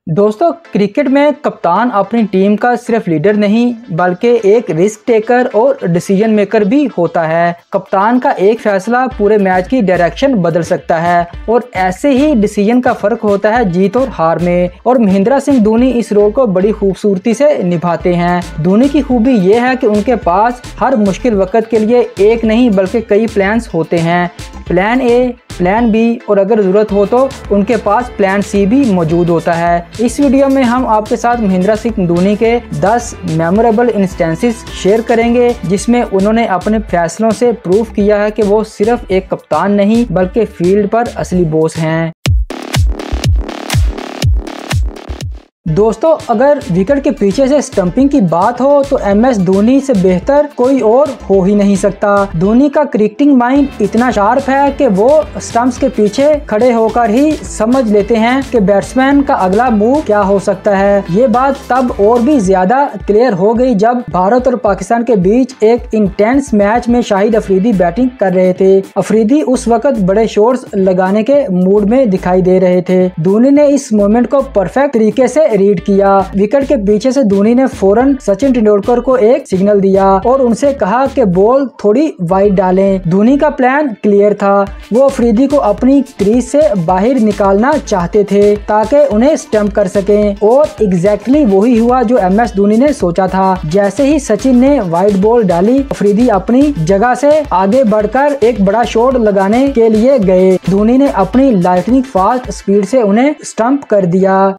दोस्तों, क्रिकेट में कप्तान अपनी टीम का सिर्फ लीडर नहीं बल्कि एक रिस्क टेकर और डिसीजन मेकर भी होता है। कप्तान का एक फैसला पूरे मैच की डायरेक्शन बदल सकता है और ऐसे ही डिसीजन का फर्क होता है जीत और हार में। और महेंद्र सिंह धोनी इस रोल को बड़ी खूबसूरती से निभाते हैं। धोनी की खूबी ये है कि उनके पास हर मुश्किल वक्त के लिए एक नहीं बल्कि कई प्लान्स होते हैं। प्लान ए, प्लान बी और अगर ज़रूरत हो तो उनके पास प्लान सी भी मौजूद होता है। इस वीडियो में हम आपके साथ महेंद्र सिंह धोनी के 10 मेमोरेबल इंस्टेंसेस शेयर करेंगे जिसमें उन्होंने अपने फैसलों से प्रूव किया है कि वो सिर्फ एक कप्तान नहीं बल्कि फील्ड पर असली बॉस हैं। दोस्तों, अगर विकेट के पीछे से स्टंपिंग की बात हो तो MS धोनी से बेहतर कोई और हो ही नहीं सकता। धोनी का क्रिकेटिंग माइंड इतना शार्प है कि वो स्टंप्स के पीछे खड़े होकर ही समझ लेते हैं कि बैट्समैन का अगला मूव क्या हो सकता है। ये बात तब और भी ज्यादा क्लियर हो गई जब भारत और पाकिस्तान के बीच एक इंटेंस मैच में शाहिद अफरीदी बैटिंग कर रहे थे। अफरीदी उस वक्त बड़े शॉट्स लगाने के मूड में दिखाई दे रहे थे। धोनी ने इस मोमेंट को परफेक्ट तरीके से रीड किया। विकेट के पीछे से धोनी ने फौरन सचिन तेंदुलकर को एक सिग्नल दिया और उनसे कहा कि बॉल थोड़ी वाइड डालें। धोनी का प्लान क्लियर था। वो अफरीदी को अपनी क्रीज से बाहर निकालना चाहते थे ताकि उन्हें स्टंप कर सकें और एग्जैक्टली वही हुआ जो MS धोनी ने सोचा था। जैसे ही सचिन ने वाइड बॉल डाली, अफरीदी अपनी जगह से आगे बढ़कर एक बड़ा शॉट लगाने के लिए गए। धोनी ने अपनी लाइटनिंग फास्ट स्पीड से उन्हें स्टंप कर दिया।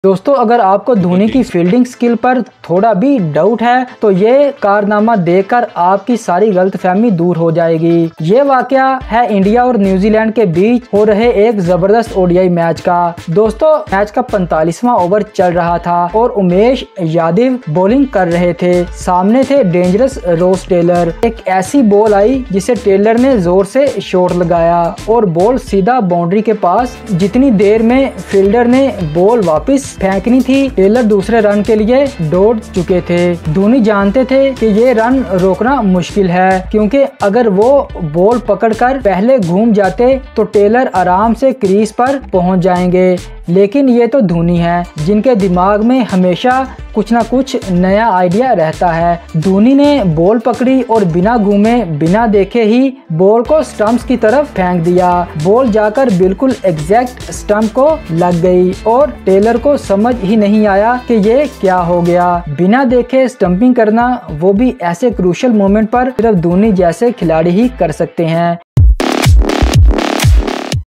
दोस्तों, अगर आपको धोनी की फील्डिंग स्किल पर थोड़ा भी डाउट है तो ये कारनामा देखकर आपकी सारी गलतफहमी दूर हो जाएगी। ये वाकया है इंडिया और न्यूजीलैंड के बीच हो रहे एक जबरदस्त ODI मैच का। दोस्तों, मैच का 45वां ओवर चल रहा था और उमेश यादव बॉलिंग कर रहे थे। सामने थे डेंजरस रॉस टेलर। एक ऐसी बॉल आई जिसे टेलर ने जोर से शॉट लगाया और बॉल सीधा बाउंड्री के पास। जितनी देर में फील्डर ने बॉल वापस फेंकनी थी, टेलर दूसरे रन के लिए दौड़ चुके थे। धोनी जानते थे कि ये रन रोकना मुश्किल है क्योंकि अगर वो बॉल पकड़कर पहले घूम जाते तो टेलर आराम से क्रीज पर पहुंच जाएंगे। लेकिन ये तो धोनी है जिनके दिमाग में हमेशा कुछ ना कुछ नया आइडिया रहता है। धोनी ने बॉल पकड़ी और बिना घूमे बिना देखे ही बॉल को स्टंप्स की तरफ फेंक दिया। बॉल जाकर बिल्कुल एग्जैक्ट स्टंप को लग गई और टेलर को समझ ही नहीं आया कि ये क्या हो गया। बिना देखे स्टंपिंग करना, वो भी ऐसे क्रूशियल मोमेंट पर, सिर्फ धोनी जैसे खिलाड़ी ही कर सकते हैं।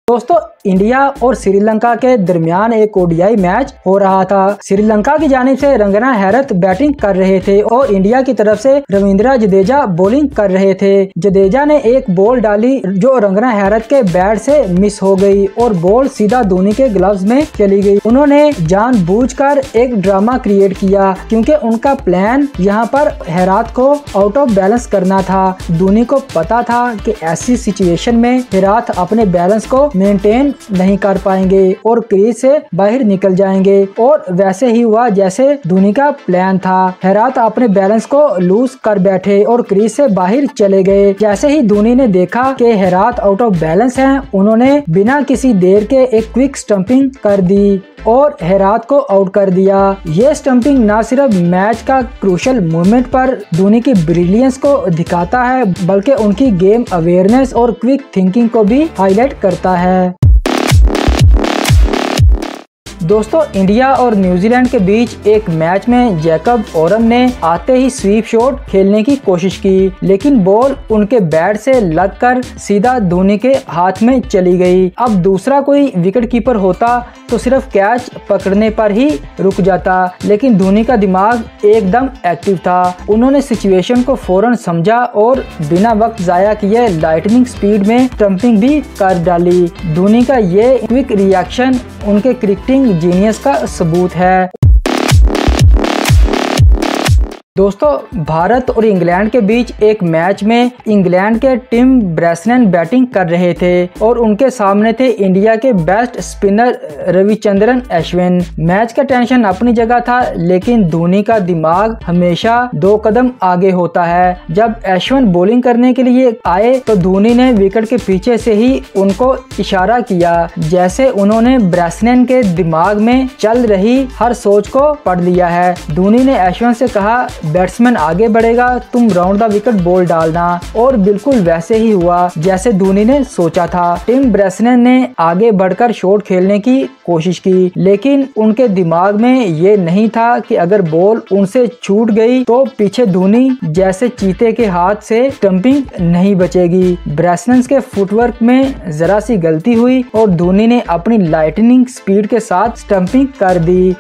दोस्तों, इंडिया और श्रीलंका के दरमियान एक ODI मैच हो रहा था। श्रीलंका की जानिब से रंगना हैरत बैटिंग कर रहे थे और इंडिया की तरफ से रविंद्र जडेजा बॉलिंग कर रहे थे। जडेजा ने एक बॉल डाली जो रंगना हैरत के बैट से मिस हो गई और बॉल सीधा धोनी के ग्लव्स में चली गई। उन्होंने जानबूझकर एक ड्रामा क्रिएट किया क्योंकि उनका प्लान यहाँ पर हैरात को आउट ऑफ बैलेंस करना था। धोनी को पता था कि ऐसी सिचुएशन में हैरात अपने बैलेंस को मेंटेन नहीं कर पाएंगे और क्रीज से बाहर निकल जाएंगे और वैसे ही हुआ जैसे धोनी का प्लान था। हैरात अपने बैलेंस को लूज कर बैठे और क्रीज से बाहर चले गए। जैसे ही धोनी ने देखा कि हैरात आउट ऑफ बैलेंस हैं, उन्होंने बिना किसी देर के एक क्विक स्टंपिंग कर दी और हैरात को आउट कर दिया। ये स्टंपिंग न सिर्फ मैच का क्रूशियल मोमेंट पर धोनी की ब्रिलियंस को दिखाता है बल्कि उनकी गेम अवेयरनेस और क्विक थिंकिंग को भी हाईलाइट करता है। दोस्तों, इंडिया और न्यूजीलैंड के बीच एक मैच में जैकब ओरम ने आते ही स्वीप शॉट खेलने की कोशिश की लेकिन बॉल उनके बैट से लगकर सीधा धोनी के हाथ में चली गई। अब दूसरा कोई विकेट कीपर होता तो सिर्फ कैच पकड़ने पर ही रुक जाता, लेकिन धोनी का दिमाग एकदम एक्टिव था। उन्होंने सिचुएशन को फौरन समझा और बिना वक्त जाया किए लाइटनिंग स्पीड में स्टंपिंग भी कर डाली। धोनी का ये क्विक रिएक्शन उनके क्रिकेटिंग जीनियस का सबूत है। दोस्तों, भारत और इंग्लैंड के बीच एक मैच में इंग्लैंड के टिम ब्रैसनन बैटिंग कर रहे थे और उनके सामने थे इंडिया के best spinner Ravichandran Ashwin. Match का टेंशन अपनी जगह था, लेकिन धोनी का दिमाग हमेशा 2 कदम आगे होता है। जब अश्विन बॉलिंग करने के लिए आए तो धोनी ने विकेट के पीछे से ही उनको इशारा किया, जैसे उन्होंने ब्रैसनन के दिमाग में चल रही हर सोच को पढ़ लिया है। धोनी ने अश्विन से कहा, बैट्समैन आगे बढ़ेगा, तुम राउंड द विकेट बॉल डालना, और बिल्कुल वैसे ही हुआ जैसे धोनी ने सोचा था। टिम ब्रैसनन ने आगे बढ़कर शॉट खेलने की कोशिश की, लेकिन उनके दिमाग में ये नहीं था कि अगर बॉल उनसे छूट गई तो पीछे धोनी जैसे चीते के हाथ से स्टंपिंग नहीं बचेगी। ब्रैसनन के फुटवर्क में जरा सी गलती हुई और धोनी ने अपनी लाइटनिंग स्पीड के साथ स्टंपिंग कर दी।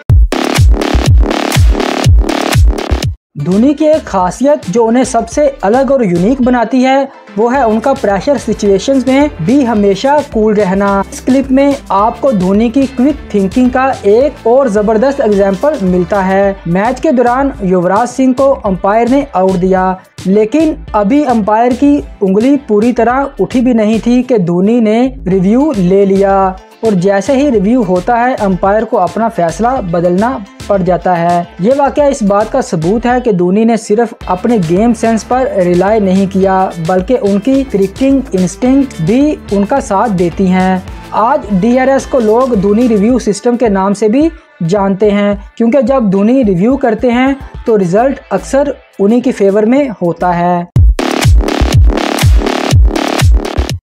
धोनी की एक खासियत जो उन्हें सबसे अलग और यूनिक बनाती है वो है उनका प्रेशर सिचुएशंस में भी हमेशा कूल रहना। इस क्लिप में आपको धोनी की क्विक थिंकिंग का एक और जबरदस्त एग्जांपल मिलता है। मैच के दौरान युवराज सिंह को अंपायर ने आउट दिया, लेकिन अभी अंपायर की उंगली पूरी तरह उठी भी नहीं थी कि धोनी ने रिव्यू ले लिया, और जैसे ही रिव्यू होता है अंपायर को अपना फैसला बदलना पड़ जाता है। ये वाकया इस बात का सबूत है कि धोनी ने सिर्फ अपने गेम सेंस पर रिलाय नहीं किया, बल्कि उनकी क्रिकेटिंग इंस्टिंक्ट भी उनका साथ देती हैं। आज DRS को लोग धोनी रिव्यू सिस्टम के नाम से भी जानते हैं, क्योंकि जब धोनी रिव्यू करते हैं तो रिजल्ट अक्सर उन्हीं के फेवर में होता है।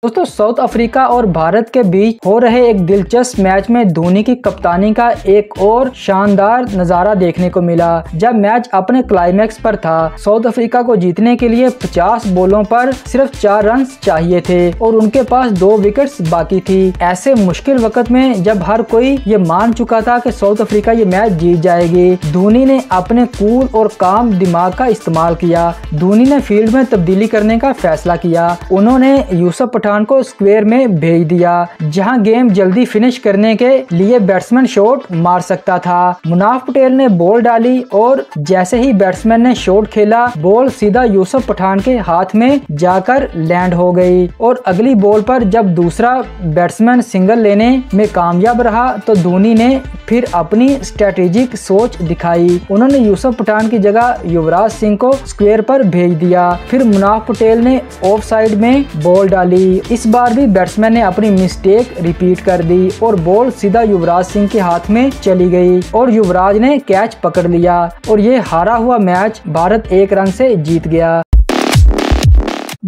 दोस्तों, साउथ अफ्रीका और भारत के बीच हो रहे एक दिलचस्प मैच में धोनी की कप्तानी का एक और शानदार नजारा देखने को मिला। जब मैच अपने क्लाइमैक्स पर था, साउथ अफ्रीका को जीतने के लिए 50 बॉलों पर सिर्फ 4 रन चाहिए थे और उनके पास 2 विकेट्स बाकी थी। ऐसे मुश्किल वक्त में जब हर कोई ये मान चुका था कि साउथ अफ्रीका ये मैच जीत जाएगी, धोनी ने अपने कूल और काम दिमाग का इस्तेमाल किया। धोनी ने फील्ड में तब्दीली करने का फैसला किया। उन्होंने यूसुफ पठान को स्क्वायर में भेज दिया, जहां गेम जल्दी फिनिश करने के लिए बैट्समैन शॉट मार सकता था। मुनाफ पटेल ने बॉल डाली और जैसे ही बैट्समैन ने शॉट खेला, बॉल सीधा यूसुफ पठान के हाथ में जाकर लैंड हो गई, और अगली बॉल पर जब दूसरा बैट्समैन सिंगल लेने में कामयाब रहा तो धोनी ने फिर अपनी स्ट्रेटेजिक सोच दिखाई। उन्होंने यूसुफ पठान की जगह युवराज सिंह को स्क्वायर पर भेज दिया। फिर मुनाफ पटेल ने ऑफ साइड में बॉल डाली। इस बार भी बैट्समैन ने अपनी मिस्टेक रिपीट कर दी और बॉल सीधा युवराज सिंह के हाथ में चली गई और युवराज ने कैच पकड़ लिया, और ये हारा हुआ मैच भारत 1 रन से जीत गया।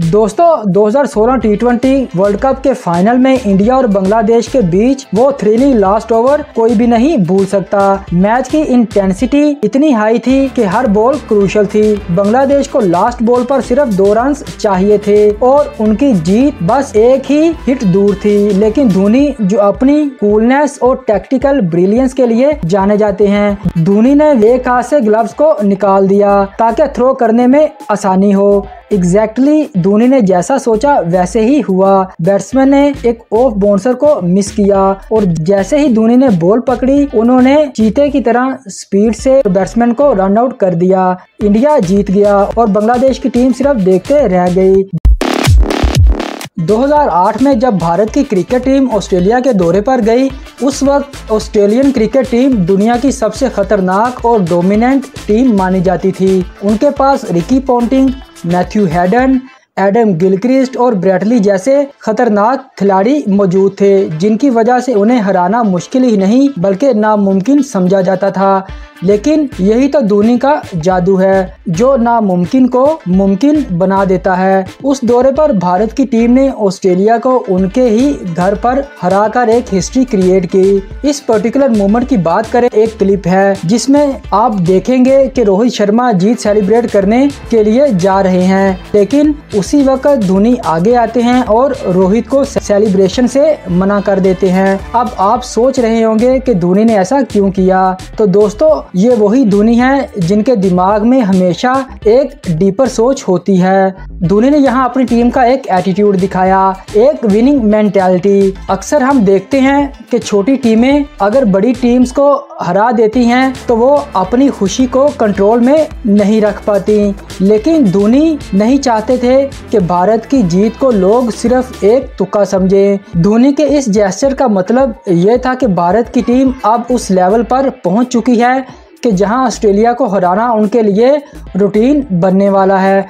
दोस्तों, 2016 T20 वर्ल्ड कप के फाइनल में इंडिया और बांग्लादेश के बीच वो थ्रिलिंग लास्ट ओवर कोई भी नहीं भूल सकता। मैच की इंटेंसिटी इतनी हाई थी कि हर बॉल क्रूशियल थी। बांग्लादेश को लास्ट बॉल पर सिर्फ 2 रन चाहिए थे और उनकी जीत बस एक ही हिट दूर थी, लेकिन धोनी जो अपनी कूलनेस और टैक्टिकल ब्रिलियंस के लिए जाने जाते हैं, धोनी ने एक हाथ से ग्लव्स को निकाल दिया ताकि थ्रो करने में आसानी हो। एग्जैक्टली धोनी ने जैसा सोचा वैसे ही हुआ। बैट्समैन ने एक ऑफ बाउंसर को मिस किया और जैसे ही धोनी ने बॉल पकड़ी, उन्होंने चीते की तरह स्पीड से बैट्समैन को रन आउट कर दिया। इंडिया जीत गया और बांग्लादेश की टीम सिर्फ देखते रह गई। 2008 में जब भारत की क्रिकेट टीम ऑस्ट्रेलिया के दौरे पर गई, उस वक्त ऑस्ट्रेलियन क्रिकेट टीम दुनिया की सबसे खतरनाक और डोमिनेंट टीम मानी जाती थी। उनके पास Ricky Ponting, Matthew Hayden, Adam Gilchrist और ब्रैडली जैसे खतरनाक खिलाड़ी मौजूद थे, जिनकी वजह से उन्हें हराना मुश्किल ही नहीं बल्कि नामुमकिन समझा जाता था। लेकिन यही तो धोनी का जादू है, जो नामुमकिन को मुमकिन बना देता है। उस दौरे पर भारत की टीम ने ऑस्ट्रेलिया को उनके ही घर पर हराकर एक हिस्ट्री क्रिएट की। इस पर्टिकुलर मोमेंट की बात करें, एक क्लिप है जिसमें आप देखेंगे कि रोहित शर्मा जीत सेलिब्रेट करने के लिए जा रहे हैं, लेकिन उसी उसी वक्त धोनी आगे आते हैं और रोहित को सेलिब्रेशन से मना कर देते हैं। अब आप सोच रहे होंगे कि धोनी ने ऐसा क्यों किया। तो दोस्तों ये वही धोनी है जिनके दिमाग में हमेशा एक डीपर सोच होती है। धोनी ने यहाँ अपनी टीम का एक एटीट्यूड दिखाया, एक विनिंग मेंटालिटी। अक्सर हम देखते हैं कि छोटी टीमें अगर बड़ी टीम्स को हरा देती हैं तो वो अपनी खुशी को कंट्रोल में नहीं रख पाती, लेकिन धोनी नहीं चाहते थे कि भारत की जीत को लोग सिर्फ एक तुक्का समझे। धोनी के इस जेस्चर का मतलब ये था कि भारत की टीम अब उस लेवल पर पहुंच चुकी है कि जहां ऑस्ट्रेलिया को हराना उनके लिए रूटीन बनने वाला है।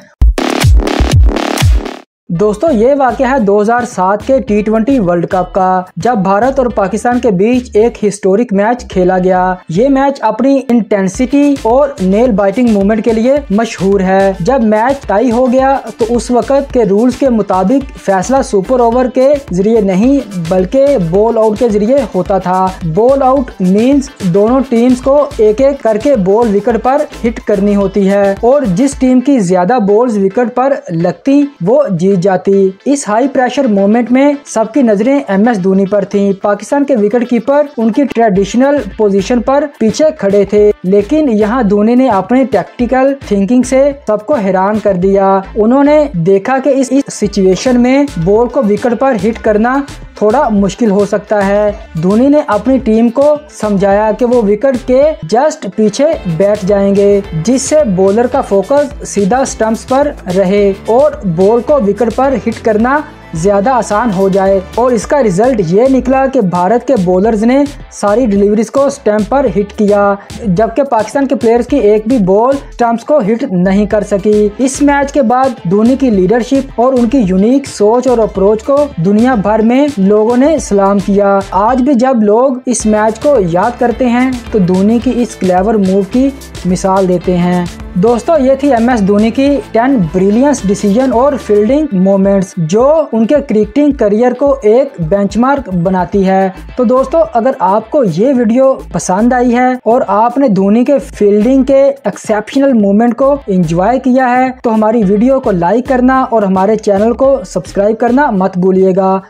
दोस्तों ये वाकया है 2007 के T20 वर्ल्ड कप का, जब भारत और पाकिस्तान के बीच एक हिस्टोरिक मैच खेला गया। ये मैच अपनी इंटेंसिटी और नेल बाइटिंग मूवमेंट के लिए मशहूर है। जब मैच टाई हो गया तो उस वक्त के रूल्स के मुताबिक फैसला सुपर ओवर के जरिए नहीं बल्कि बॉल आउट के जरिए होता था। बॉल आउट मींस दोनों टीम्स को एक एक करके बॉल विकेट पर हिट करनी होती है और जिस टीम की ज्यादा बॉल्स विकेट पर लगती वो जीत जाती। इस हाई प्रेशर मोमेंट में सबकी नजरें MS धोनी पर थीं। पाकिस्तान के विकेट कीपर उनकी ट्रेडिशनल पोजीशन पर पीछे खड़े थे, लेकिन यहाँ धोनी ने अपने टैक्टिकल थिंकिंग से सबको हैरान कर दिया। उन्होंने देखा कि इस सिचुएशन में बॉल को विकेट पर हिट करना थोड़ा मुश्किल हो सकता है। धोनी ने अपनी टीम को समझाया कि वो विकेट के जस्ट पीछे बैठ जाएंगे, जिससे बॉलर का फोकस सीधा स्टंप्स पर रहे और बॉल को विकेट पर हिट करना ज्यादा आसान हो जाए। और इसका रिजल्ट ये निकला कि भारत के बॉलर्स ने सारी डिलीवरीज को स्टंप पर हिट किया, जबकि पाकिस्तान के प्लेयर्स की एक भी बॉल स्टंप्स को हिट नहीं कर सकी। इस मैच के बाद धोनी की लीडरशिप और उनकी यूनिक सोच और अप्रोच को दुनिया भर में लोगों ने सलाम किया। आज भी जब लोग इस मैच को याद करते हैं तो धोनी की इस क्लेवर मूव की मिसाल देते हैं। दोस्तों ये थी MS धोनी की 10 ब्रिलियंस डिसीजन और फील्डिंग मोमेंट्स जो उनके क्रिकेटिंग करियर को एक बेंचमार्क बनाती है। तो दोस्तों अगर आपको ये वीडियो पसंद आई है और आपने धोनी के फील्डिंग के एक्सेप्शनल मोमेंट को एंजॉय किया है तो हमारी वीडियो को लाइक करना और हमारे चैनल को सब्सक्राइब करना मत भूलिएगा।